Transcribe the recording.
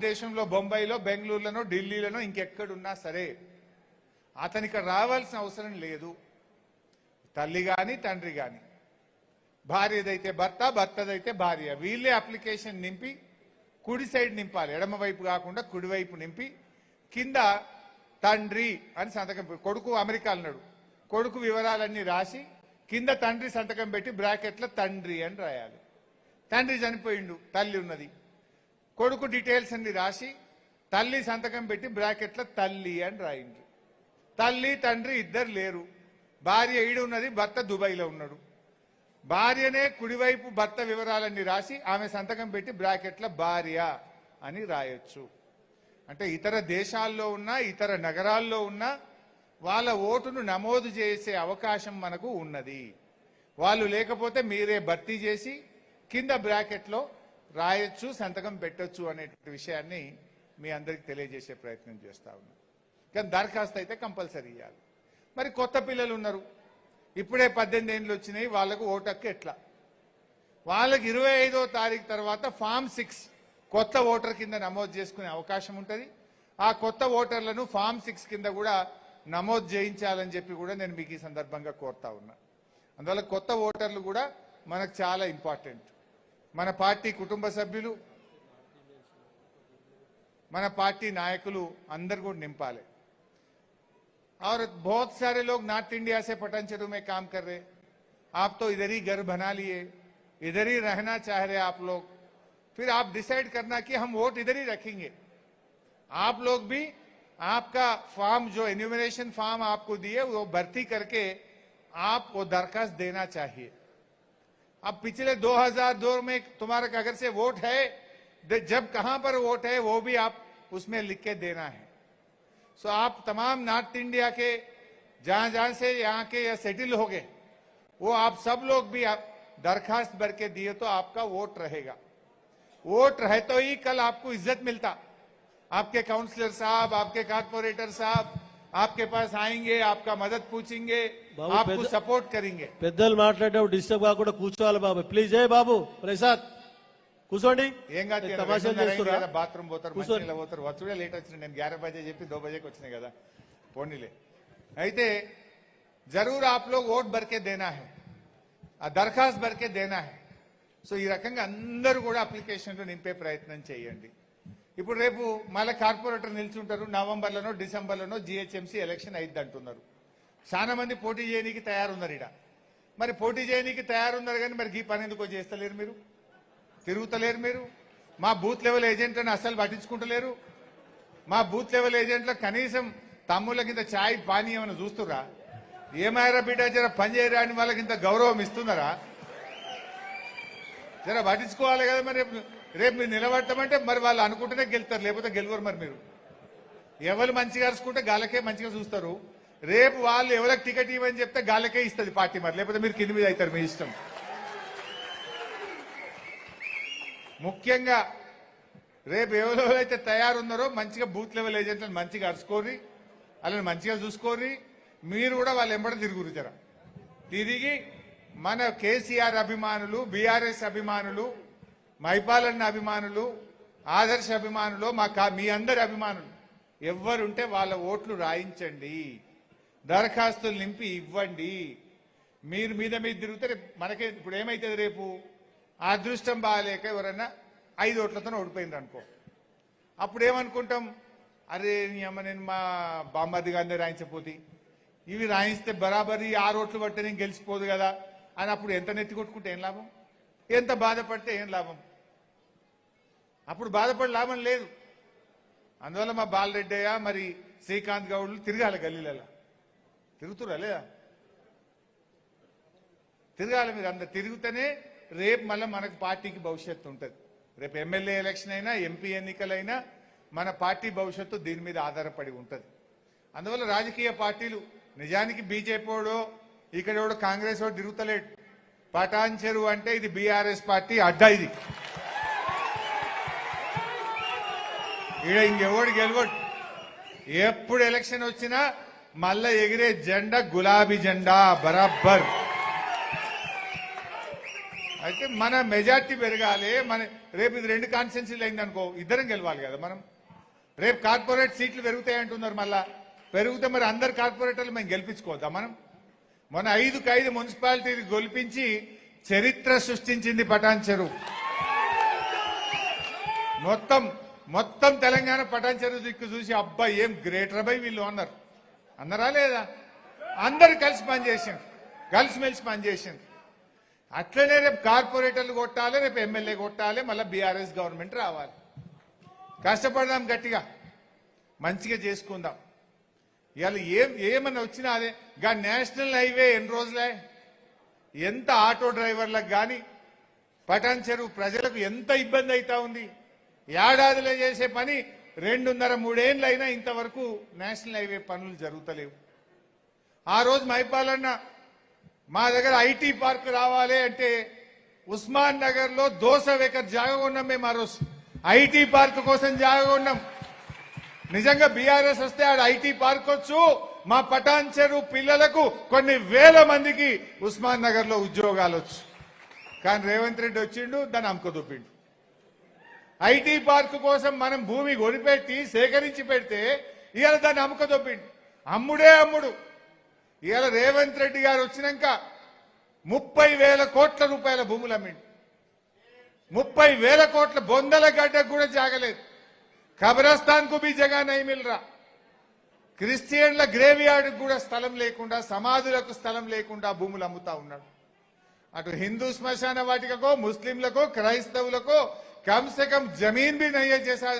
దేశంలో బొంబాయిలో బెంగళూరులోనో ఢిల్లీలోనో ఇంకెక్కడున్నా సరే అతనికి రావాల్సిన అవసరం లేదు. తల్లి గాని తండ్రి గాని, భార్యదైతే భర్త, భర్తదైతే భార్య, వీళ్ళే అప్లికేషన్ నింపి కుడి సైడ్ నింపాలి, ఎడమ వైపు కాకుండా కుడివైపు నింపి కింద తండ్రి అని సంతకం, కొడుకు అమెరికా అన్నాడు, కొడుకు వివరాలన్నీ రాసి కింద తండ్రి సంతకం పెట్టి బ్రాకెట్లో తండ్రి అని రాయాలి. తండ్రి చనిపోయిండు, తల్లి ఉన్నది, కొడుకు డీటెయిల్స్ అన్ని రాసి తల్లి సంతకం పెట్టి బ్రాకెట్లో తల్లి అని రాయిండు. తల్లి తండ్రి ఇద్దరు లేరు, భార్య ఈడు ఉన్నది, భర్త దుబాయ్లో ఉన్నాడు. భార్యనే కుడివైపు భర్త వివరాలన్నీ రాసి ఆమె సంతకం పెట్టి బ్రాకెట్ల భార్య అని రాయొచ్చు. అంటే ఇతర దేశాల్లో ఉన్న ఇతర నగరాల్లో ఉన్న వాళ్ళ ఓటును నమోదు చేసే అవకాశం మనకు ఉన్నది. వాళ్ళు లేకపోతే మీరే భర్తీ చేసి కింద బ్రాకెట్లో రాయొచ్చు, సంతకం పెట్టొచ్చు అనే విషయాన్ని మీ అందరికి తెలియజేసే ప్రయత్నం చేస్తా ఉన్నాం. కానీ దరఖాస్తు అయితే కంపల్సరీ ఇవ్వాలి. మరి కొత్త పిల్లలు ఉన్నారు, ఇప్పుడే 18 ఏళ్ళు వచ్చినాయి, వాళ్ళకు ఓటు హక్కు ఎట్లా? వాళ్ళకి 25వ తారీఖు తర్వాత ఫామ్ 6 కొత్త ఓటర్ కింద నమోదు చేసుకునే అవకాశం ఉంటుంది. ఆ కొత్త ఓటర్లను ఫామ్ 6 కింద కూడా నమోదు చేయించాలని చెప్పి కూడా నేను మీకు ఈ సందర్భంగా కోరుతా ఉన్నా. అందువల్ల కొత్త ఓటర్లు కూడా మనకు చాలా ఇంపార్టెంట్. మన పార్టీ కుటుంబ సభ్యులు, మన పార్టీ నాయకులు అందరు కూడా నింపాలి. और बहुत सारे लोग नॉर्थ इंडिया से पटानचेरू में काम कर रहे, आप तो इधर ही घर बना लिए, इधर ही रहना चाह रहे आप लोग, फिर आप डिसाइड करना कि हम वोट इधर ही रखेंगे. आप लोग भी आपका फॉर्म जो एन्यूमरेशन फॉर्म आपको दिए वो भर्ती करके आप वो दरखास्त देना चाहिए. अब पिछले 2002 में तुम्हारा अगर से वोट है, जब कहां पर वोट है वो भी आप उसमें लिख के देना है. सो आप तमाम नॉर्थ इंडिया के जहां से यहाँ के या सेटिल हो गए, वो आप सब लोग भी आप दरखास्त भर के दिए तो आपका वोट रहेगा. वोट रहे तो ही कल आपको इज्जत मिलता. आपके काउंसलर साहब, आपके कारपोरेटर साहब आपके पास आएंगे, आपका मदद पूछेंगे, आपको सपोर्ट करेंगे. పెద్దలు మాట్లాడేటప్పుడు డిస్టర్బ్ కాకుండా కూర్చోవాలి బాబు, ప్లీజ్. ఏ బాబు ప్రసాద్ కూర్చోండి. బాత్రూమ్ పోతారు, మంచినీళ్ళు పోతారు, వచ్చుడే లేట్ వచ్చిన, నేను 11 बजे చెప్పి 2 बजे వచ్చినాయి కదా, పోనీలే. అయితే జరూర్ आप लोग वोट भर के देना है, ఆ దరఖాస్తు भर के देना है. సో ఈ రకంగా అందరూ కూడా అప్లికేషన్లు నింపే ప్రయత్నం చేయండి. ఇప్పుడు రేపు మళ్ళీ కార్పొరేటర్ నిల్చుంటారు, నవంబర్లోనో డిసెంబర్లోనో జిహెచ్ఎంసీ ఎలక్షన్ అయింది అంటున్నారు. చాలా మంది పోటీ చేయడానికి తయారున్నారు ఇడ. మరి పోటీ చేయడానికి తయారున్నారు కానీ మరి ఈ పని ఎందుకో చేస్తలేరు, మీరు తిరుగుతలేరు. మీరు మా బూత్ లెవెల్ ఏజెంట్లను అసలు పట్టించుకుంటలేరు. మా బూత్ లెవెల్ ఏజెంట్ల కనీసం తమ్ముళ్ళ కింద ఛాయ్ పానీ ఏమైనా చూస్తురా? ఏమాయరా బిడ్డ జర పని చేయరాని వాళ్ళకి ఇంత గౌరవం ఇస్తున్నారా? జర పట్టించుకోవాలి కదా. మరి రేపు మీరు నిలబడతామంటే మరి వాళ్ళు అనుకుంటేనే గెలుతారు, లేకపోతే గెలవరు. మరి మీరు ఎవరు మంచిగా అరుచుకుంటే గాలకే మంచిగా చూస్తారు. రేపు వాళ్ళు ఎవరికి టికెట్ ఇవ్వని చెప్తే గాలకే ఇస్తుంది పార్టీ, మరి లేకపోతే మీరు కింది మీద అవుతారు, మీ ఇష్టం. ముఖ్యంగా రేపు ఎవరైతే తయారున్నారో మంచిగా బూత్ లెవెల్ ఏజెంట్లను మంచిగా అరుచుకోరి, వాళ్ళని మంచిగా చూసుకోరి. మీరు కూడా వాళ్ళు ఎంబడ తిరుగురు, జర తిరిగి మన కేసీఆర్ అభిమానులు, బీఆర్ఎస్ అభిమానులు, మైపాలన్న అభిమానులు, ఆదర్శ అభిమానులు, మీ అందరి అభిమానులు ఎవరుంటే వాళ్ళ ఓట్లు రాయించండి, దరఖాస్తులు నింపి ఇవ్వండి. మీరు మీద తిరిగితే మనకే ఇప్పుడు ఏమైతుంది, రేపు అదృష్టం బాగాలేక ఎవరన్నా 5 ఓట్లతో ఓడిపోయింది అనుకో, అప్పుడు ఏమనుకుంటాం, అరే అమ్మ నేను మా బామ్మది గారిని రాయించపోతే, ఇవి రాయిస్తే బరాబరి 6 ఓట్లు పడితే నేను గెలిచిపోదు కదా అని అప్పుడు ఎంత నెత్తి కొట్టుకుంటే ఏం లాభం, ఎంత బాధపడితే ఏం లాభం? అప్పుడు బాధపడే లాభం లేదు. అందువల్ల మా బాలరెడ్డయ్య మరి శ్రీకాంత్ గౌడ్లు తిరగాలి, గల్లీలలో తిరుగుతురా లేదా? తిరగాలి. మీరు అందరు తిరుగుతూనే రేపు మళ్ళీ మనకు పార్టీకి భవిష్యత్తు ఉంటుంది. రేపు ఎమ్మెల్యే ఎలక్షన్ అయినా, ఎంపీ ఎన్నికలైనా మన పార్టీ భవిష్యత్తు దీని మీద ఆధారపడి ఉంటుంది. అందువల్ల రాజకీయ పార్టీలు, నిజానికి బీజేపీ వాడో ఇక్కడ ఎవడో కాంగ్రెస్ వాడు తిరుగుతలేడు. పటాన్చెరు అంటే ఇది బీఆర్ఎస్ పార్టీ అడ్డా. ఇది ఈడ ఇంకెవడు గెలవడు. ఎప్పుడు ఎలక్షన్ వచ్చినా మళ్ళా ఎగిరే జెండా గులాబీ జెండా బరాబర్. అయితే మన మెజార్టీ పెరగాలి. మన రేపు ఇది 2 కాన్స్టిట్యున్సీలు అయిందనుకో, ఇద్దరం గెలవాలి కదా మనం. రేపు కార్పొరేట్ సీట్లు పెరుగుతాయి అంటున్నారు. మళ్ళా పెరిగితే మరి అందరు కార్పొరేటర్లు మేము గెలిపించుకోవద్దా మనం? మన 5కు 5 మున్సిపాలిటీలు గెలిపించి చరిత్ర సృష్టించింది పటాన్ చెరువు. మొత్తం తెలంగాణ పటాన్ చెరువు దిక్కు చూసి అబ్బా ఏం గ్రేటర్ బై వీళ్ళు అన్నారా లేదా? అందరు కలిసి పనిచేసింది, కలిసిమెలిసి పనిచేసింది. అట్లనే రేపు కార్పొరేటర్లు కొట్టాలి, రేపు ఎమ్మెల్యే కొట్టాలి, మళ్ళీ బీఆర్ఎస్ గవర్నమెంట్ రావాలి. కష్టపడదాం, గట్టిగా మంచిగా చేసుకుందాం. ఇవాళ ఏమన్నా వచ్చినా అదే. గా నేషనల్ హైవే ఎన్ని రోజులే, ఎంత ఆటో డ్రైవర్లకు కానీ పటాన్ చెరువు ప్రజలకు ఎంత ఇబ్బంది అవుతా ఉంది. ఏడాదిలో చేసే పని 2.5-3 ఏళ్ళు అయినా ఇంతవరకు నేషనల్ హైవే పనులు జరుగుతలేవు. ఆ రోజు మైపాలన్న మా దగ్గర ఐటీ పార్క్ రావాలి అంటే ఉస్మాన్ నగర్ లో 200 ఎకర్ జాగా ఉన్నాం మేము. ఆ రోజు ఐటీ పార్క్ కోసం జాగా ఉన్నాం. నిజంగా బీఆర్ఎస్ వస్తే ఆడ ఐటీ పార్క్ వచ్చు, మా పటాన్ చెరువు పిల్లలకు కొన్ని వేల మందికి ఉస్మాన్ నగర్ లో ఉద్యోగాలు వచ్చు. కానీ రేవంత్ రెడ్డి వచ్చిండు, దాన్ని అమ్ముకదొప్పిండు. ఐటీ పార్క్ కోసం మనం భూమి కొనిపెట్టి సేకరించి పెడితే ఇవాళ దాన్ని అమ్ముకదొప్పిండు. అమ్ముడు. ఇవాళ రేవంత్ రెడ్డి గారు వచ్చినాక 30,000 కోట్ల రూపాయల భూములు అమ్మిండు. 30,000 కోట్ల బొందల గడ్డకు కూడా జాగలేదు. కబ్రస్థాన్ కు బి జగా నహీ మిల్ రా. క్రిస్టియన్ల గ్రేవ్ యార్డ్ కూడా స్థలం లేకుండా, సమాధులకు స్థలం లేకుండా భూములు అమ్ముతా ఉన్నాడు. అటు హిందూ శ్మశాన వాటికో, ముస్లింలకో, క్రైస్తవులకో కమ్ సే కమ్ జమీన్ బి నహీ జైసా